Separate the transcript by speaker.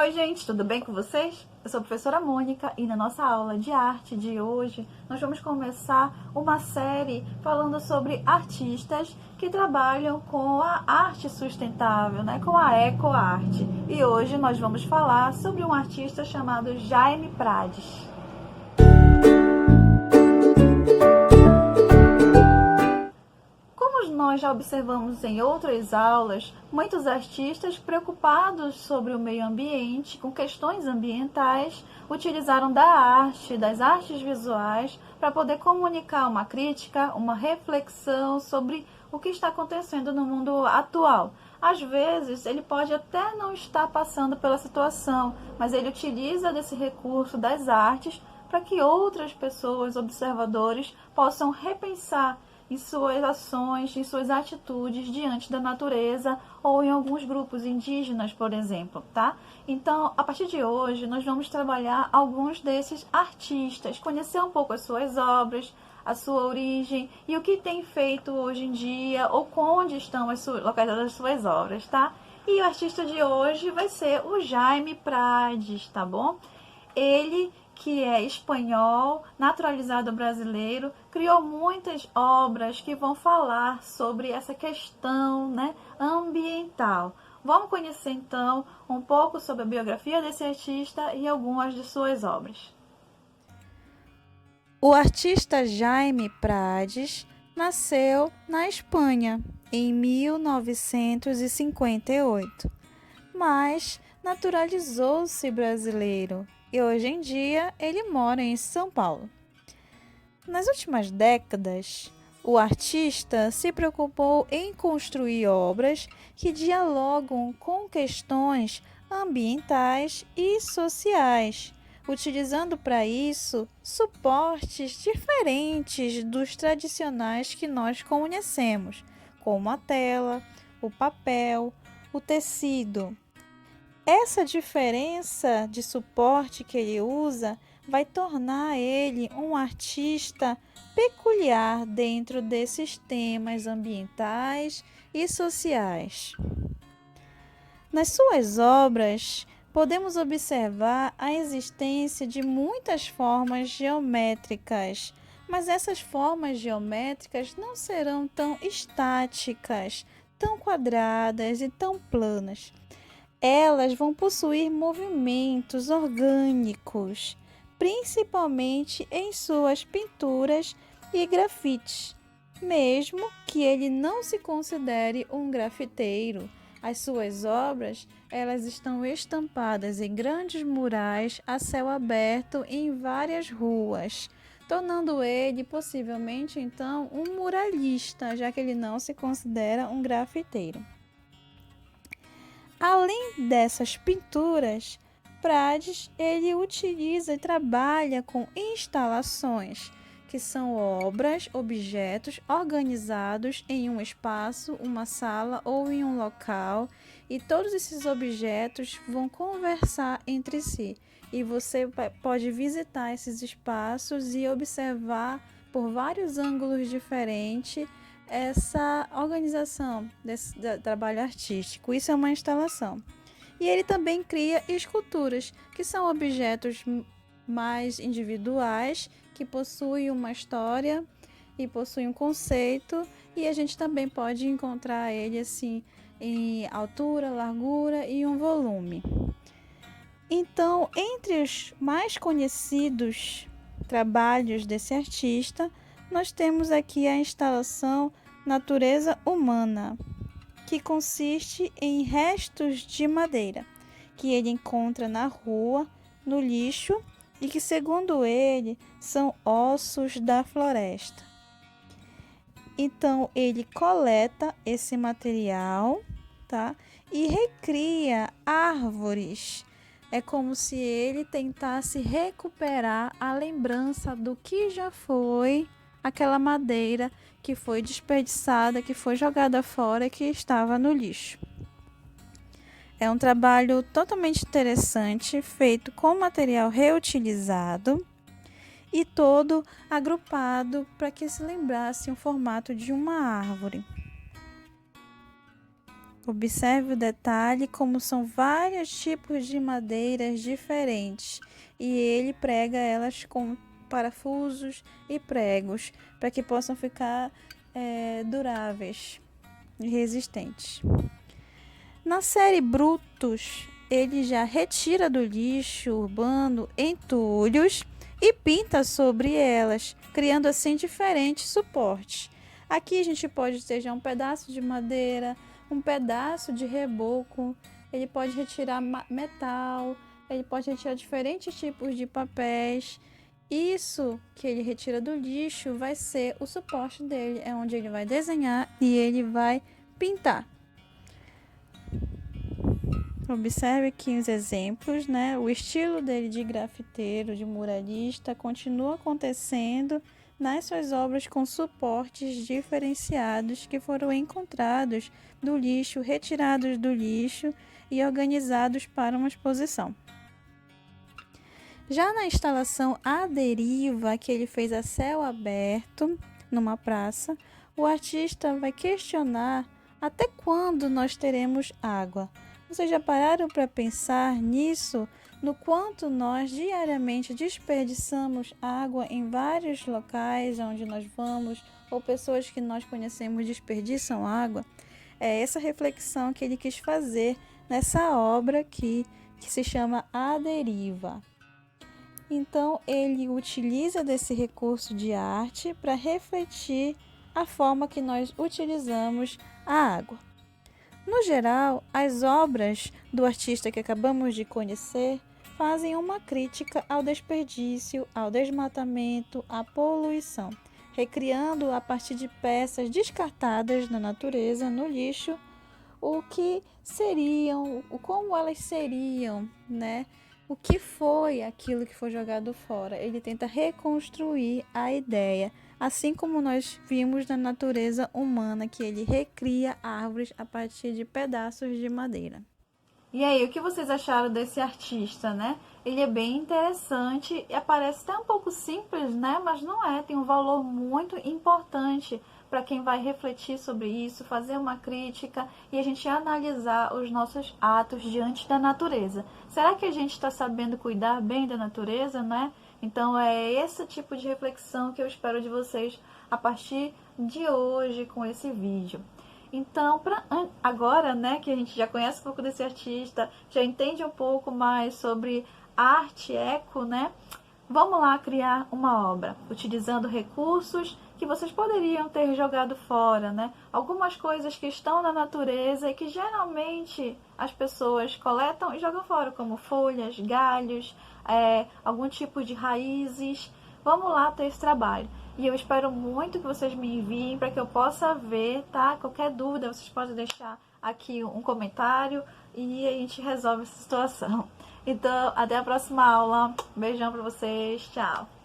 Speaker 1: Oi, gente, tudo bem com vocês? Eu sou a professora Mônica e na nossa aula de arte de hoje nós vamos começar uma série falando sobre artistas que trabalham com a arte sustentável, com a ecoarte. E hoje nós vamos falar sobre um artista chamado Jaime Prades. Como nós já observamos em outras aulas, muitos artistas preocupados sobre o meio ambiente, com questões ambientais, utilizaram da arte, das artes visuais, para poder comunicar uma crítica, uma reflexão sobre o que está acontecendo no mundo atual. Às vezes, ele pode até não estar passando pela situação, mas ele utiliza desse recurso das artes para que outras pessoas, observadores, possam repensar em suas ações, em suas atitudes diante da natureza ou em alguns grupos indígenas, por exemplo, tá? Então, a partir de hoje, nós vamos trabalhar alguns desses artistas, conhecer um pouco as suas obras, a sua origem e o que tem feito hoje em dia ou onde estão localizadas as suas obras, tá? E o artista de hoje vai ser o Jaime Prades, tá bom? Ele, que é espanhol, naturalizado brasileiro, criou muitas obras que vão falar sobre essa questão, ambiental. Vamos conhecer então um pouco sobre a biografia desse artista e algumas de suas obras.
Speaker 2: O artista Jaime Prades nasceu na Espanha em 1958, mas naturalizou-se brasileiro e hoje em dia ele mora em São Paulo. Nas últimas décadas, o artista se preocupou em construir obras que dialogam com questões ambientais e sociais, utilizando para isso suportes diferentes dos tradicionais que nós conhecemos, como a tela, o papel, o tecido. Essa diferença de suporte que ele usa vai tornar ele um artista peculiar dentro desses temas ambientais e sociais. Nas suas obras, podemos observar a existência de muitas formas geométricas, mas essas formas geométricas não serão tão estáticas, tão quadradas e tão planas. Elas vão possuir movimentos orgânicos, principalmente em suas pinturas e grafites, mesmo que ele não se considere um grafiteiro. As suas obras, elas estão estampadas em grandes murais a céu aberto em várias ruas, tornando ele possivelmente então um muralista, já que ele não se considera um grafiteiro. Além dessas pinturas, Prades ele utiliza e trabalha com instalações, que são obras, objetos organizados em um espaço, uma sala ou em um local, e todos esses objetos vão conversar entre si. E você pode visitar esses espaços e observar por vários ângulos diferentes essa organização desse trabalho artístico. Isso é uma instalação. E ele também cria esculturas, que são objetos mais individuais, que possuem uma história e possuem um conceito, e a gente também pode encontrar ele assim em altura, largura e um volume. Então, entre os mais conhecidos trabalhos desse artista, nós temos aqui a instalação Natureza Humana, que consiste em restos de madeira que ele encontra na rua, no lixo, e que, segundo ele, são ossos da floresta. Então, ele coleta esse material, tá? E recria árvores. É como se ele tentasse recuperar a lembrança do que já foi aquela madeira que foi desperdiçada, que foi jogada fora, que estava no lixo. É um trabalho totalmente interessante, feito com material reutilizado e todo agrupado para que se lembrasse o formato de uma árvore. Observe o detalhe como são vários tipos de madeiras diferentes e ele prega elas com parafusos e pregos para que possam ficar duráveis e resistentes. Na série Brutos, ele já retira do lixo urbano entulhos e pinta sobre elas, criando assim diferentes suportes. Aqui a gente pode ter já um pedaço de madeira, um pedaço de reboco, ele pode retirar metal, ele pode retirar diferentes tipos de papéis. Isso que ele retira do lixo vai ser o suporte dele, é onde ele vai desenhar e ele vai pintar. Observe aqui os exemplos, né? O estilo dele de grafiteiro, de muralista, continua acontecendo nas suas obras com suportes diferenciados que foram encontrados do lixo, retirados do lixo e organizados para uma exposição. Já na instalação à deriva que ele fez a céu aberto, numa praça, o artista vai questionar até quando nós teremos água. Vocês já pararam para pensar nisso? No quanto nós diariamente desperdiçamos água em vários locais onde nós vamos, ou pessoas que nós conhecemos desperdiçam água? É essa reflexão que ele quis fazer nessa obra aqui, que se chama A Deriva. Então, ele utiliza desse recurso de arte para refletir a forma que nós utilizamos a água. No geral, as obras do artista que acabamos de conhecer fazem uma crítica ao desperdício, ao desmatamento, à poluição, recriando a partir de peças descartadas na natureza, no lixo, o que seriam, como elas seriam, né? O que foi aquilo que foi jogado fora? Ele tenta reconstruir a ideia, assim como nós vimos na natureza humana, que ele recria árvores a partir de pedaços de madeira.
Speaker 1: E aí, o que vocês acharam desse artista, né? Ele é bem interessante e parece até um pouco simples, né? Mas não é, tem um valor muito importante para quem vai refletir sobre isso, fazer uma crítica e a gente analisar os nossos atos diante da natureza. Será que a gente está sabendo cuidar bem da natureza, né? Então é esse tipo de reflexão que eu espero de vocês a partir de hoje com esse vídeo. Então, agora, né, que a gente já conhece um pouco desse artista, já entende um pouco mais sobre arte eco, né? Vamos lá criar uma obra, utilizando recursos que vocês poderiam ter jogado fora, né? Algumas coisas que estão na natureza e que geralmente as pessoas coletam e jogam fora, como folhas, galhos, algum tipo de raízes. Vamos lá ter esse trabalho. E eu espero muito que vocês me enviem para que eu possa ver, tá? Qualquer dúvida, vocês podem deixar aqui um comentário e a gente resolve essa situação. Então, até a próxima aula. Beijão para vocês. Tchau.